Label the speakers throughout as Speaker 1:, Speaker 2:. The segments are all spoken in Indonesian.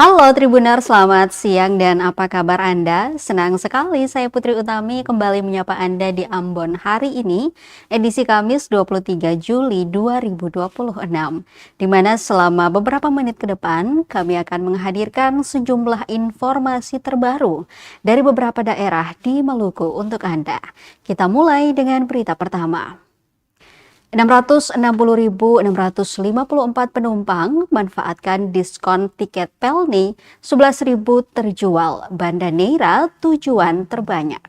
Speaker 1: Halo Tribuner, selamat siang dan apa kabar Anda? Senang sekali saya Putri Utami kembali menyapa Anda di Ambon hari ini, edisi Kamis 23 Juli 2026, di mana selama beberapa menit ke depan kami akan menghadirkan sejumlah informasi terbaru dari beberapa daerah di Maluku untuk Anda. Kita mulai dengan berita pertama. 660.654 penumpang manfaatkan diskon tiket Pelni, 11.000 terjual, Banda Neira tujuan terbanyak.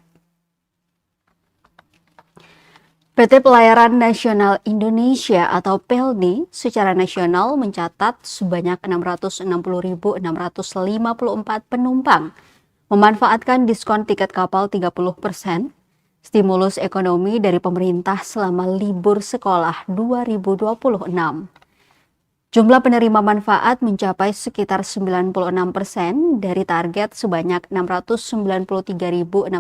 Speaker 1: PT Pelayaran Nasional Indonesia atau Pelni secara nasional mencatat sebanyak 660.654 penumpang memanfaatkan diskon tiket kapal 30%, stimulus ekonomi dari pemerintah selama libur sekolah 2026. Jumlah penerima manfaat mencapai sekitar 96% dari target sebanyak 693.690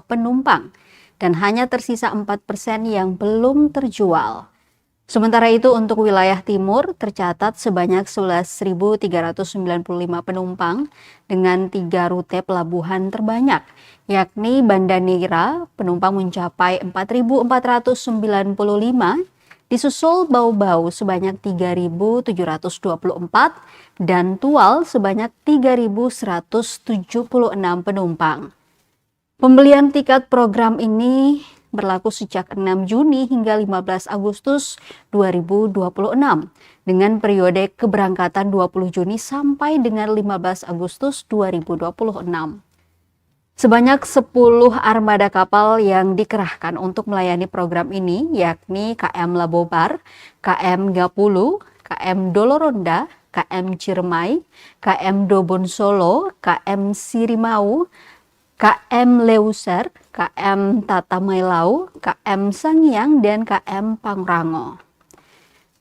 Speaker 1: penumpang dan hanya tersisa 4% yang belum terjual. Sementara itu untuk wilayah timur tercatat sebanyak 11.395 penumpang dengan 3 rute pelabuhan terbanyak, yakni Banda Neira penumpang mencapai 4.495, disusul Bau-Bau sebanyak 3.724 dan Tual sebanyak 3.176 penumpang. Pembelian tiket program ini berlaku sejak 6 Juni hingga 15 Agustus 2026 dengan periode keberangkatan 20 Juni sampai dengan 15 Agustus 2026. Sebanyak 10 armada kapal yang dikerahkan untuk melayani program ini yakni KM Labobar, KM Gapulu, KM Doloronda, KM Ciremai, KM Dobon Solo, KM Sirimau, KM Leuser, KM Tatamailau, KM Sangiang, dan KM Pangrango.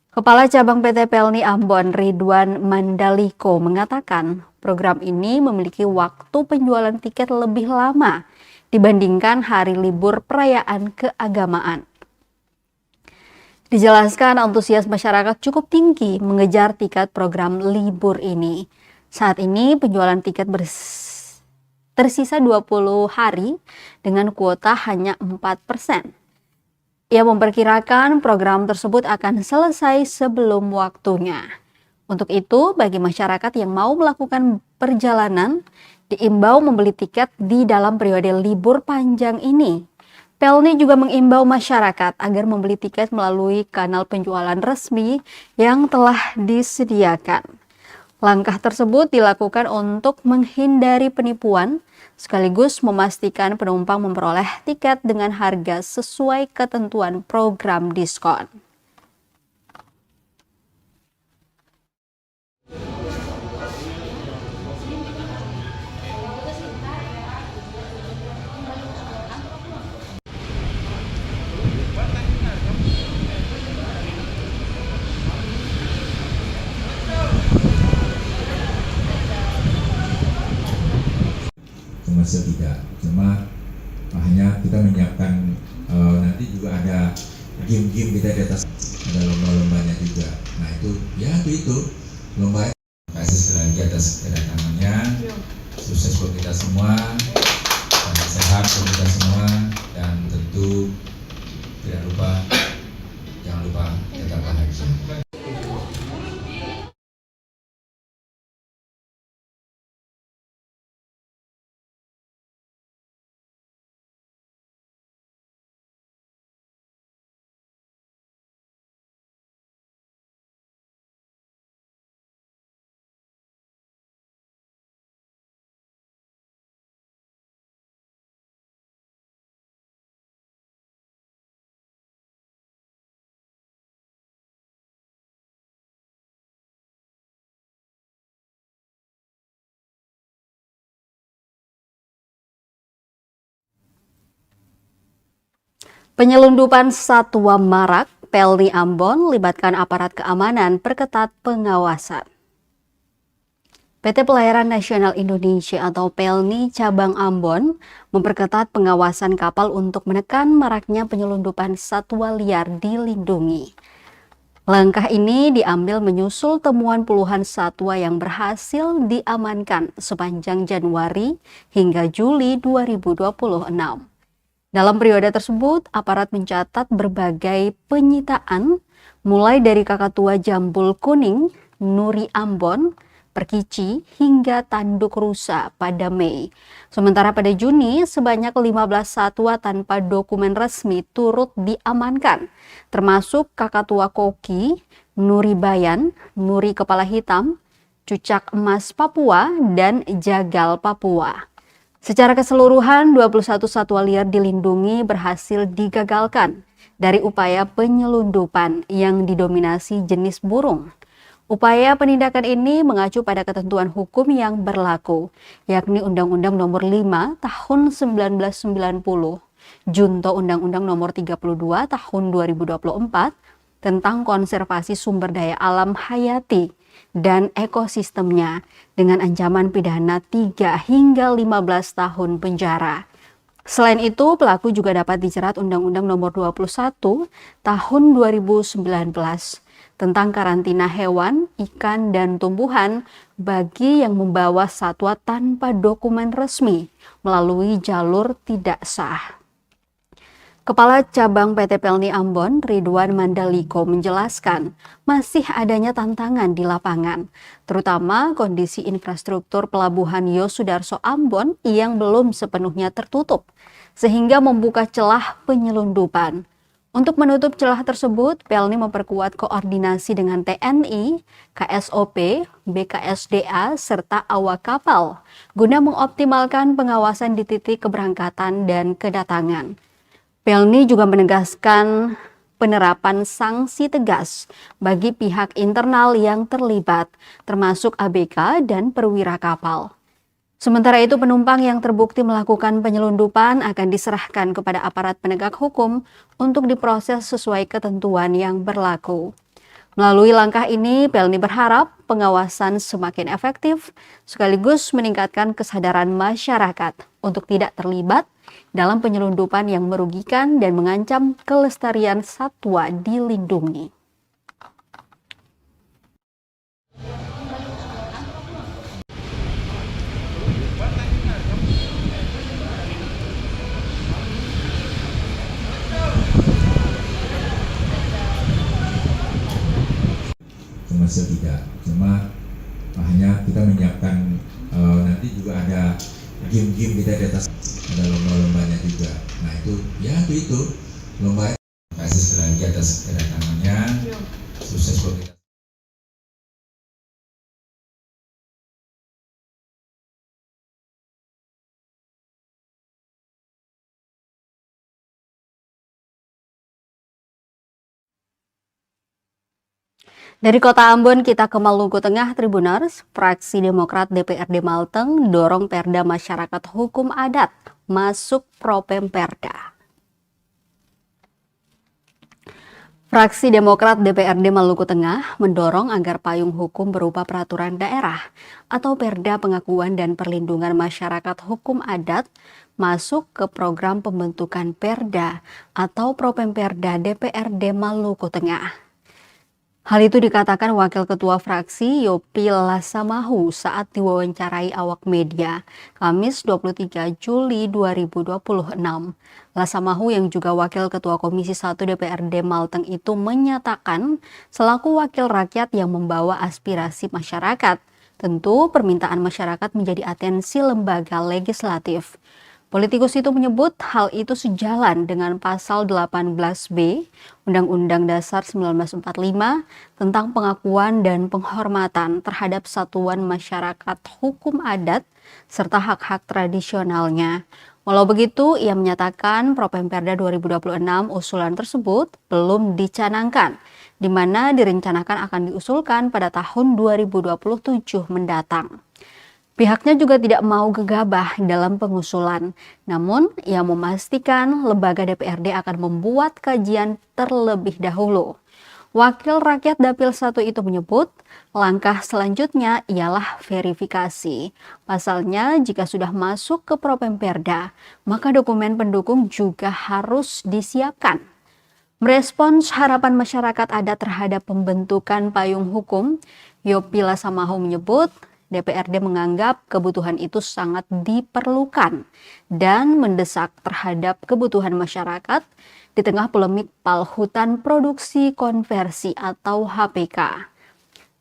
Speaker 1: Kepala Cabang PT Pelni Ambon Ridwan Mandaliko mengatakan program ini memiliki waktu penjualan tiket lebih lama dibandingkan hari libur perayaan keagamaan. Dijelaskan antusias masyarakat cukup tinggi mengejar tiket program libur ini. Saat ini penjualan tiket tersisa 20 hari dengan kuota hanya 4%. Ia memperkirakan program tersebut akan selesai sebelum waktunya. Untuk itu, bagi masyarakat yang mau melakukan perjalanan, diimbau membeli tiket di dalam periode libur panjang ini. Pelni juga mengimbau masyarakat agar membeli tiket melalui kanal penjualan resmi yang telah disediakan. Langkah tersebut dilakukan untuk menghindari penipuan, sekaligus memastikan penumpang memperoleh tiket dengan harga sesuai ketentuan program diskon.
Speaker 2: Komersial tidak, cuma hanya kita menyiapkan nanti juga ada game-game kita di atas, ada lomba-lombanya juga. Nah itu lomba. Terima kasih sekali lagi atas kedatangannya. Sukses buat kita semua, dan sehat buat kita semua, dan tentu jangan lupa tetap bahagia.
Speaker 1: Penyelundupan satwa marak, Pelni Ambon libatkan aparat keamanan perketat pengawasan. PT Pelayaran Nasional Indonesia atau Pelni Cabang Ambon memperketat pengawasan kapal untuk menekan maraknya penyelundupan satwa liar dilindungi. Langkah ini diambil menyusul temuan puluhan satwa yang berhasil diamankan sepanjang Januari hingga Juli 2026. Dalam periode tersebut, aparat mencatat berbagai penyitaan mulai dari kakatua jambul kuning, nuri Ambon, perkici, hingga tanduk rusa pada Mei. Sementara pada Juni, sebanyak 15 satwa tanpa dokumen resmi turut diamankan, termasuk kakatua koki, nuri bayan, nuri kepala hitam, cucak emas Papua, dan jagal Papua. Secara keseluruhan, 21 satwa liar dilindungi berhasil digagalkan dari upaya penyelundupan yang didominasi jenis burung. Upaya penindakan ini mengacu pada ketentuan hukum yang berlaku, yakni Undang-Undang Nomor 5 Tahun 1990, Junto Undang-Undang Nomor 32 Tahun 2024 tentang konservasi sumber daya alam hayati dan ekosistemnya dengan ancaman pidana 3 hingga 15 tahun penjara. Selain itu, pelaku juga dapat dijerat Undang-Undang Nomor 21 Tahun 2019 tentang karantina hewan, ikan, dan tumbuhan bagi yang membawa satwa tanpa dokumen resmi melalui jalur tidak sah. Kepala Cabang PT Pelni Ambon, Ridwan Mandaliko, menjelaskan masih adanya tantangan di lapangan, terutama kondisi infrastruktur pelabuhan Yosudarso Ambon yang belum sepenuhnya tertutup, sehingga membuka celah penyelundupan. Untuk menutup celah tersebut, Pelni memperkuat koordinasi dengan TNI, KSOP, BKSDA, serta awak kapal, guna mengoptimalkan pengawasan di titik keberangkatan dan kedatangan. Pelni juga menegaskan penerapan sanksi tegas bagi pihak internal yang terlibat, termasuk ABK dan perwira kapal. Sementara itu, penumpang yang terbukti melakukan penyelundupan akan diserahkan kepada aparat penegak hukum untuk diproses sesuai ketentuan yang berlaku. Melalui langkah ini, Pelni berharap pengawasan semakin efektif sekaligus meningkatkan kesadaran masyarakat untuk tidak terlibat dalam penyelundupan yang merugikan dan mengancam kelestarian satwa dilindungi.
Speaker 2: Komersial tidak, cuma hanya kita menyiapkan nanti juga ada game-game kita di atas, ada lomba-lombanya juga. Nah itu lomba. Terima kasih sekali lagi atas kedatangannya. Sukses buat kita.
Speaker 1: Dari Kota Ambon kita ke Maluku Tengah, Tribuners. Fraksi Demokrat DPRD Malteng dorong Perda Masyarakat Hukum Adat masuk Propemperda. Fraksi Demokrat DPRD Maluku Tengah mendorong agar payung hukum berupa peraturan daerah atau Perda Pengakuan dan Perlindungan Masyarakat Hukum Adat masuk ke program pembentukan Perda atau Propemperda DPRD Maluku Tengah. Hal itu dikatakan Wakil Ketua Fraksi Yopi Lasamahu saat diwawancarai awak media Kamis 23 Juli 2026. Lasamahu yang juga Wakil Ketua Komisi 1 DPRD Malteng itu menyatakan selaku wakil rakyat yang membawa aspirasi masyarakat, tentu permintaan masyarakat menjadi atensi lembaga legislatif. Politikus itu menyebut hal itu sejalan dengan pasal 18B Undang-Undang Dasar 1945 tentang pengakuan dan penghormatan terhadap satuan masyarakat hukum adat serta hak-hak tradisionalnya. Walau begitu, ia menyatakan Propemperda 2026 usulan tersebut belum dicanangkan, di mana direncanakan akan diusulkan pada tahun 2027 mendatang. Pihaknya juga tidak mau gegabah dalam pengusulan, namun ia memastikan lembaga DPRD akan membuat kajian terlebih dahulu. Wakil Rakyat Dapil 1 itu menyebut langkah selanjutnya ialah verifikasi. Pasalnya jika sudah masuk ke Propemperda, maka dokumen pendukung juga harus disiapkan. Merespons harapan masyarakat adat terhadap pembentukan payung hukum, Yopi Lasamahu menyebut DPRD menganggap kebutuhan itu sangat diperlukan dan mendesak terhadap kebutuhan masyarakat di tengah polemik Palhutan Produksi Konversi atau HPK.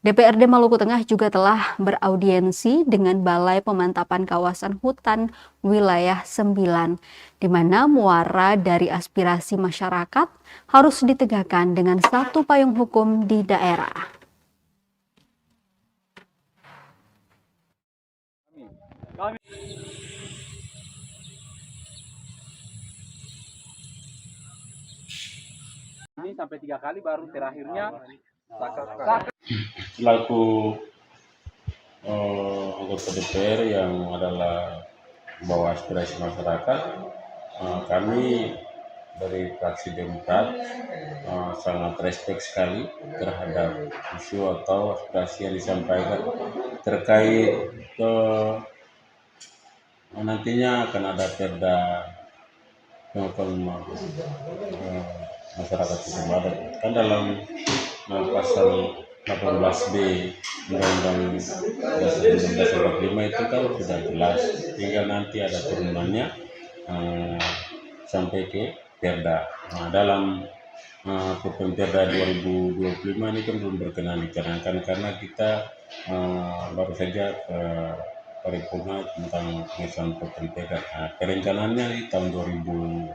Speaker 1: DPRD Maluku Tengah juga telah beraudiensi dengan Balai Pemantapan Kawasan Hutan Wilayah 9, di mana muara dari aspirasi masyarakat harus ditegakkan dengan satu payung hukum di daerah.
Speaker 3: Ini sampai 3 kali baru terakhirnya
Speaker 4: selaku anggota DPR yang adalah membawa aspirasi masyarakat, kami dari fraksi Demokrat sangat respect sekali terhadap isu atau aspirasi yang disampaikan terkait nantinya akan ada perda yang akan masyarakat itu ada kan dalam pasal 18B Undang-Undang 1945 itu kan sudah jelas, tinggal nanti ada turunannya sampai ke perda. Nah, dalam Perda 2025 ini kan belum berkenan dicanangkan karena kita baru saja paripurna tentang pengesahan perda. Nah, perencanaannya di tahun 2026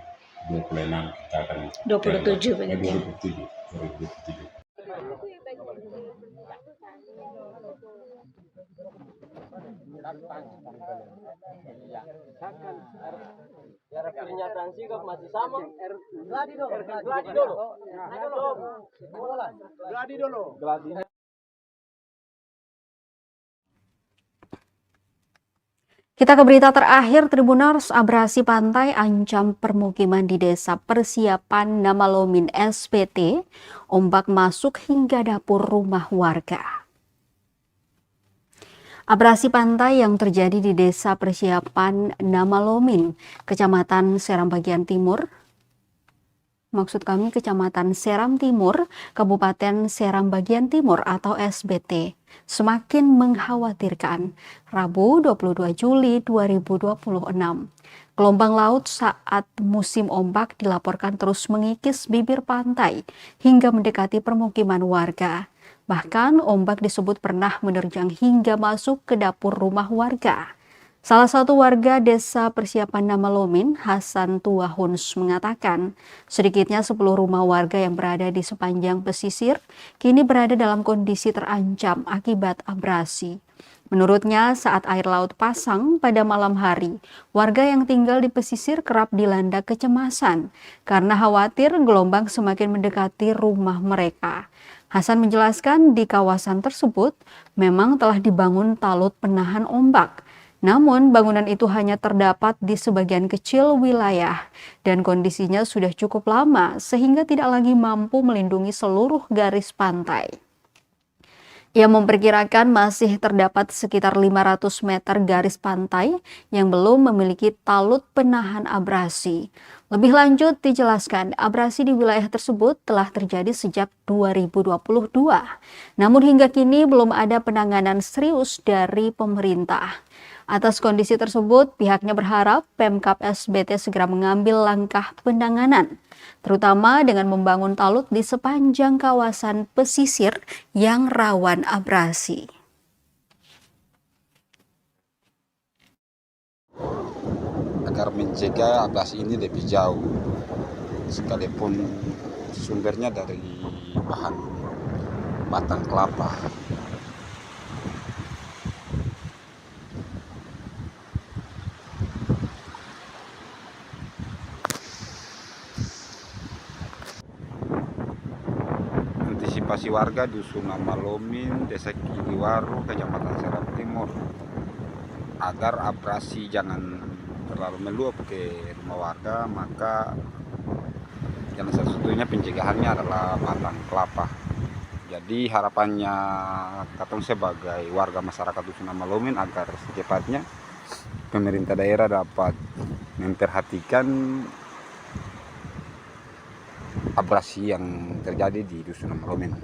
Speaker 4: kita akan
Speaker 5: 27 begitu.
Speaker 4: 2027.
Speaker 3: pernyataan sikap masih sama. Gladi dulu.
Speaker 1: Kita ke berita terakhir, Tribuners, abrasi pantai ancam permukiman di Desa Persiapan Namalomin SPT, ombak masuk hingga dapur rumah warga. Abrasi pantai yang terjadi di Desa Persiapan Namalomin, Kecamatan Seram bagian timur, Kecamatan Seram Timur, Kabupaten Seram bagian Timur atau SBT, semakin mengkhawatirkan. Rabu 22 Juli 2026, gelombang laut saat musim ombak dilaporkan terus mengikis bibir pantai hingga mendekati permukiman warga. Bahkan ombak disebut pernah menerjang hingga masuk ke dapur rumah warga. Salah satu warga Desa Persiapan Namalomin, Hasan Tuahuns, mengatakan sedikitnya 10 rumah warga yang berada di sepanjang pesisir kini berada dalam kondisi terancam akibat abrasi. Menurutnya, saat air laut pasang pada malam hari, warga yang tinggal di pesisir kerap dilanda kecemasan karena khawatir gelombang semakin mendekati rumah mereka. Hasan menjelaskan di kawasan tersebut memang telah dibangun talut penahan ombak. Namun bangunan itu hanya terdapat di sebagian kecil wilayah dan kondisinya sudah cukup lama sehingga tidak lagi mampu melindungi seluruh garis pantai. Ia memperkirakan masih terdapat sekitar 500 meter garis pantai yang belum memiliki talut penahan abrasi. Lebih lanjut dijelaskan, abrasi di wilayah tersebut telah terjadi sejak 2022. Namun hingga kini belum ada penanganan serius dari pemerintah. Atas kondisi tersebut, pihaknya berharap Pemkab SBT segera mengambil langkah penanganan, terutama dengan membangun talut di sepanjang kawasan pesisir yang rawan abrasi.
Speaker 6: Agar mencegah abrasi ini lebih jauh, sekalipun sumbernya dari bahan batang kelapa. Antisipasi warga Dusun Namalomin, Desa Kiliwaru, Kecamatan Seram Timur, agar abrasi jangan terlalu meluap ke rumah warga, maka yang satu-satunya pencegahannya adalah batang kelapa. Jadi harapannya katong sebagai warga masyarakat Dusun Namalomin agar secepatnya pemerintah daerah dapat memperhatikan abrasi yang terjadi di Dusun Malomin.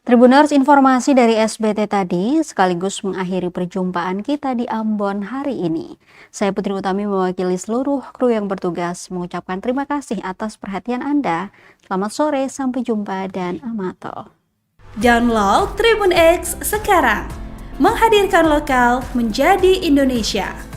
Speaker 1: Tribuners, informasi dari SBT tadi sekaligus mengakhiri perjumpaan kita di Ambon hari ini. Saya Putri Utami mewakili seluruh kru yang bertugas mengucapkan terima kasih atas perhatian Anda. Selamat sore, sampai jumpa dan amato.
Speaker 5: Download Tribun X sekarang, menghadirkan lokal menjadi Indonesia.